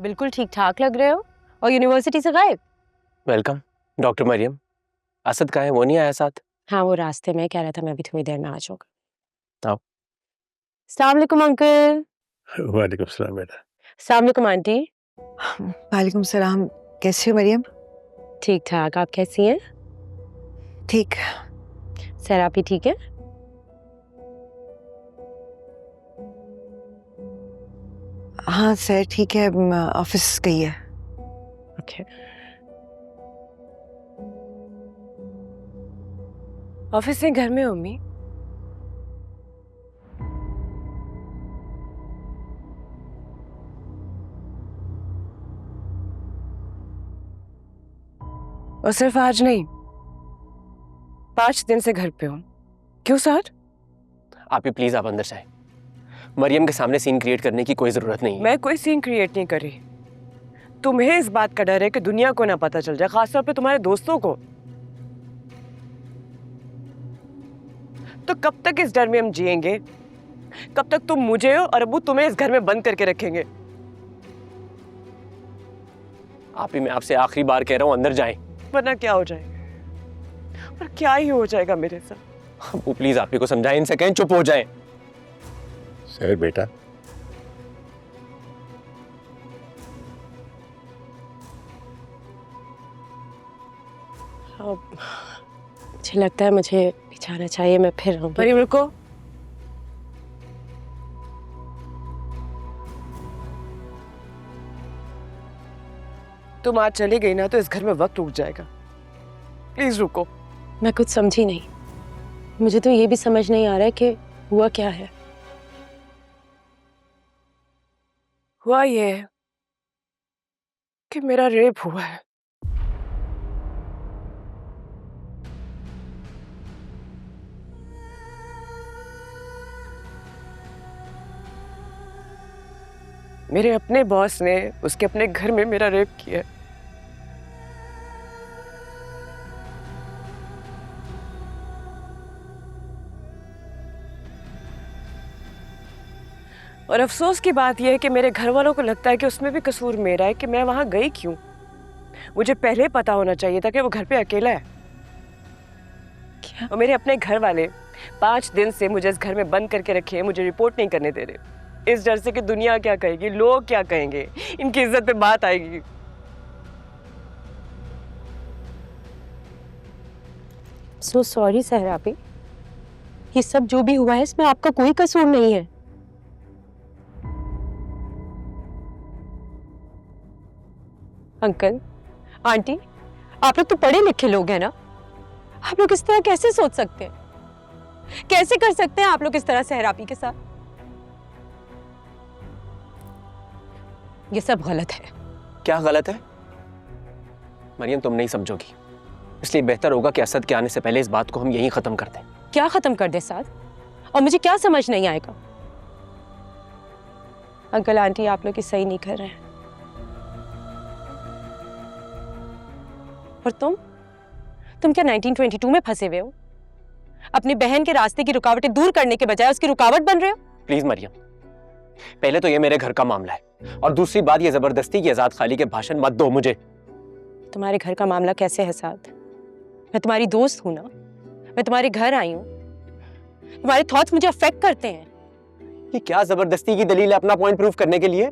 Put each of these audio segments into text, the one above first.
बिल्कुल ठीक ठाक लग रहे हो और यूनिवर्सिटी से गायब। Welcome doctor Maryam. असद कहाँ है? वो नहीं आया साथ? हाँ, वो रास्ते में कह रहा था मैं भी थोड़ी देर में आ जाऊंगा। आओ। अस्सलाम वालेकुम अंकल। वालेकुम सलाम बेटा। अस्सलाम वालेकुम आंटी। वालेकुम सलाम। कैसी हो मरियम? ठीक ठाक, आप कैसी हैं? ठीक। सर आप ही ठीक है? हाँ सर ठीक है, ऑफिस गई है। ओके। ऑफिस से घर में हो मम्मी? और सिर्फ आज नहीं, 5 दिन से घर पे हो। क्यों सर? आप ही प्लीज आप अंदर जाएं। मरियम के सामने सीन क्रिएट करने की कोई जरूरत नहीं है। मैं कोई सीन क्रिएट नहीं कर रही। तुम्हें इस बात का डर है कि दुनिया को ना पता चल जाए, खासतौर पे तुम्हारे दोस्तों को। तो कब तक इस डर में हम जिएंगे? कब तक तुम मुझे और अब्बू तुम्हें इस घर में बंद करके रखेंगे? आप ही, मैं आपसे आखिरी बार कह रहा हूँ अंदर जाएं। वरना क्या हो जाएगा? और क्या ही हो जाएगा मेरे साथ? वो प्लीज आप ही को समझाएं, इनसे कहें चुप हो जाएं। सर बेटा, मुझे लगता है मुझे भी जाना चाहिए, मैं फिर आऊंगी। मरियम रुको। तुम आज चली गई ना तो इस घर में वक्त रुक जाएगा। प्लीज रुको। मैं कुछ समझी नहीं। मुझे तो ये भी समझ नहीं आ रहा है कि हुआ क्या है। हुआ ये है कि मेरा रेप हुआ है। मेरे अपने बॉस ने उसके अपने घर में मेरा रेप किया है। और अफसोस की बात यह है कि मेरे घर वालों को लगता है कि उसमें भी कसूर मेरा है कि मैं वहां गई क्यों। मुझे पहले पता होना चाहिए था कि वो घर पे अकेला है। क्या? और मेरे अपने घर वाले 5 दिन से मुझे इस घर में बंद करके रखे हैं, मुझे रिपोर्ट नहीं करने दे रहे, इस डर से कि दुनिया क्या कहेगी, लोग क्या कहेंगे, इनकी इज्जत पे बात आएगी। सो सॉरी सहरापी, ये सब जो भी हुआ है इसमें आपका कोई कसूर नहीं है। अंकल, आंटी, आप लोग तो पढ़े लिखे लोग हैं ना। आप लोग इस तरह कैसे सोच सकते हैं? कैसे कर सकते हैं आप लोग इस तरह सहरापी के साथ? ये सब गलत है। क्या गलत है? मरियम तुम नहीं समझोगी, इसलिए बेहतर होगा कि असद के आने से पहले इस बात को हम यहीं खत्म कर दें। क्या खत्म कर दे साथ? और मुझे क्या समझ नहीं आएगा? अंकल आंटी आप लोग ये सही नहीं कर रहे हैं। और तुम क्या 1922 में फंसे हुए हो? अपनी बहन के रास्ते की रुकावटें दूर करने के बजाय उसकी रुकावट बन रहे हो। प्लीज मरियम, पहले तो ये मेरे घर का मामला है, और दूसरी बात ये जबरदस्ती की आजाद खाली के भाषण मत दो मुझे। तुम्हारे घर का मामला कैसे है साथ? मैं तुम्हारी दोस्त हूं ना, मैं तुम्हारे घर आई हूं। तुम्हारे थॉट्स मुझे अफेक्ट करते हैं। ये क्या जबरदस्ती की दलील है अपना पॉइंट प्रूव करने के लिए?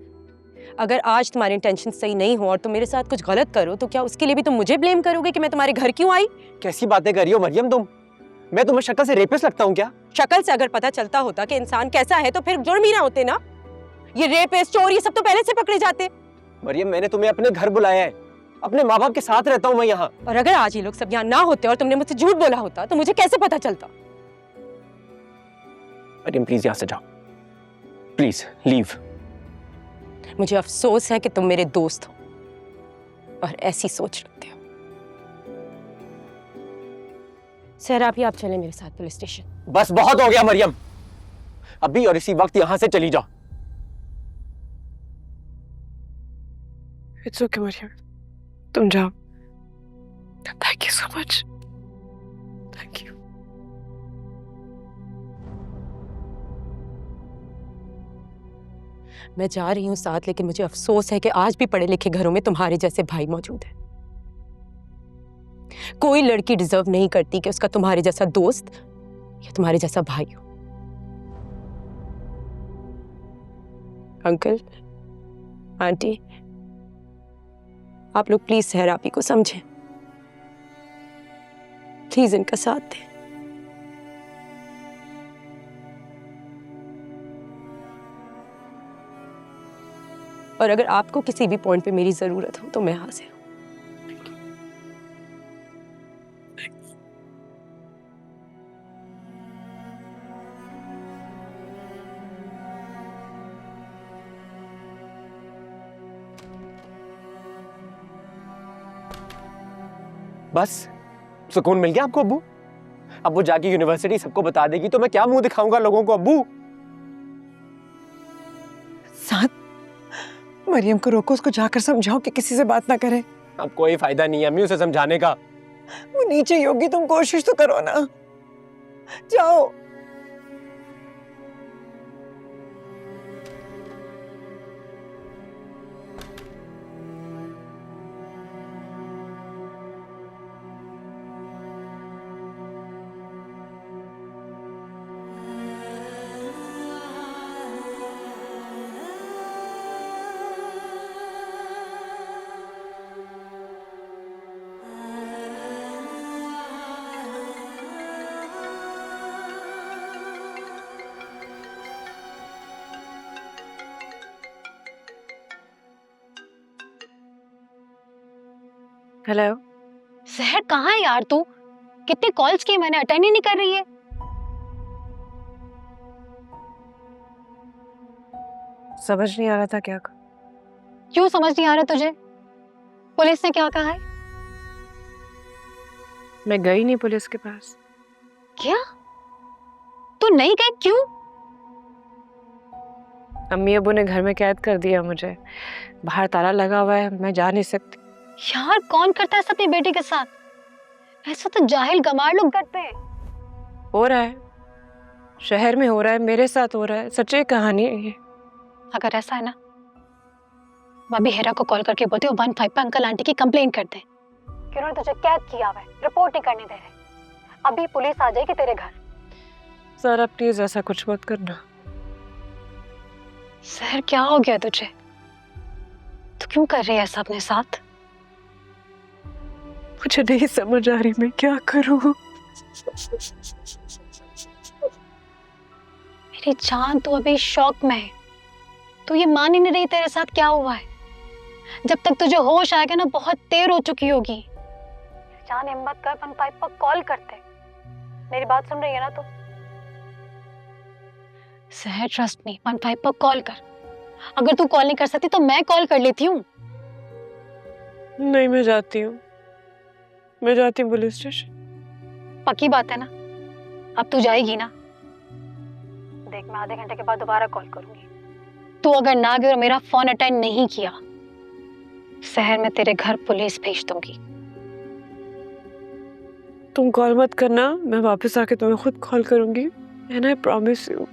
अगर आज तुम्हारी इंटेंशन सही नहीं हो और तुम मेरे साथ कुछ गलत करो तो क्या उसके लिए भी तुम मुझे ब्लेम करोगे कि मैं तुम्हारे घर क्यों आई? कैसी बातें कर रही हो मरियम तुम? मैं तुम्हें शक्ल से रेपिस्ट लगता हूँ क्या? शक्ल से अगर पता चलता होता कि इंसान कैसा है तो फिर जुर्म ही ना होते ना। ये रेपिस्ट, चोर, ये सब तो पहले से पकड़े जाते। मरियम मैंने तुम्हें अपने घर बुलाया है, अपने माँ बाप के साथ रहता हूँ मैं यहाँ। और अगर आज ये लोग सब यहाँ ना होते और तुमने मुझसे झूठ बोला होता तो मुझे कैसे पता चलता? मरियम प्लीज यहाँ से जाओ, प्लीज लीव। मुझे अफसोस है कि तुम मेरे दोस्त हो और ऐसी सोच रखते हो। सहरापी आप चले मेरे साथ पुलिस स्टेशन। बस बहुत हो गया मरियम, अभी और इसी वक्त यहाँ से चली जाओ। इट्स ओके मरियम, तुम जाओ। Thank you so much. Thank you. मैं जा रही हूँ साथ, लेकिन मुझे अफसोस है कि आज भी पढ़े लिखे घरों में तुम्हारे जैसे भाई मौजूद हैं। कोई लड़की डिजर्व नहीं करती कि उसका तुम्हारे जैसा दोस्त या तुम्हारे जैसा भाई हो। अंकल, आंटी, आप लोग प्लीज सहर आपी को समझें, प्लीज इनका साथ दें। और अगर आपको किसी भी पॉइंट पे मेरी जरूरत हो तो मैं हाजिर हूं। बस सुकून मिल गया आपको अब्बू? अब वो जाके यूनिवर्सिटी सबको बता देगी तो मैं क्या मुंह दिखाऊंगा लोगों को अब्बू? साथ मरियम को रोको, उसको जाकर समझाओ कि किसी से बात ना करे। अब कोई फायदा नहीं है अम्मी उसे समझाने का। वो नीचे ही होगी, तुम कोशिश तो करो ना, जाओ। हेलो। सहर कहाँ है यार तू? कितने कॉल्स किए मैंने, अटेंड ही नहीं कर रही है। समझ नहीं आ रहा था क्या क्यों समझ नहीं आ रहा तुझे? पुलिस ने क्या कहा है? मैं गई नहीं पुलिस के पास। क्या तू नहीं गई? क्यों? अम्मी अब्बू ने घर में कैद कर दिया मुझे, बाहर ताला लगा हुआ है, मैं जा नहीं सकती। यार कौन करता है ऐसा अपनी बेटी के साथ? ऐसा तो जाहिल गंवार लोग करते हैं। हो रहा है, शहर में हो रहा है, मेरे साथ हो रहा है, सच्ची कहानी है ये। अगर ऐसा है ना, मैं अभी हेरा को कॉल करके बोलती हूँ 15 पे अंकल आंटी की कंप्लेन कर दे कि उन्होंने तुझे कैद किया हुआ है, रिपोर्ट नहीं करने दे रहे। अभी पुलिस आ जाएगी तेरे घर। सर प्लीज ऐसा कुछ मत करना। सहर क्या हो गया तुझे? तू क्यों कर रही है ऐसा अपने साथ? मुझे नहीं समझ आ रही मैं क्या करूं। मेरी जान तू अभी शॉक में है। तू ये मान ही नहीं रही तेरे साथ क्या हुआ है। जब तक तुझे होश आएगा ना बहुत देर हो चुकी होगी। जान हिम्मत कर, 15 पर कॉल करते। मेरी बात सुन रही है ना तू? सहर ट्रस्ट मी, 15 पर कॉल कर। अगर तू कॉल नहीं कर सकती तो मैं कॉल कर लेती हूँ। नहीं मैं जाती हूँ, मैं जाती हूँ पुलिस स्टेशन। पक्की बात है ना? अब तू जाएगी ना? देख मैं आधे घंटे के बाद दोबारा कॉल करूंगी। तू अगर ना गई और मेरा फोन अटेंड नहीं किया, शहर में तेरे घर पुलिस भेज दूंगी। तुम कॉल मत करना, मैं वापस आके तुम्हें खुद कॉल करूंगी। एंड आई प्रॉमिस यू,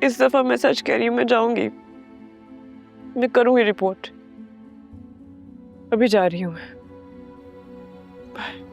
इस दफा मैं सच कह रही हूँ, मैं जाऊंगी, मैं करूंगी रिपोर्ट। अभी जा रही हूँ मैं। बाय।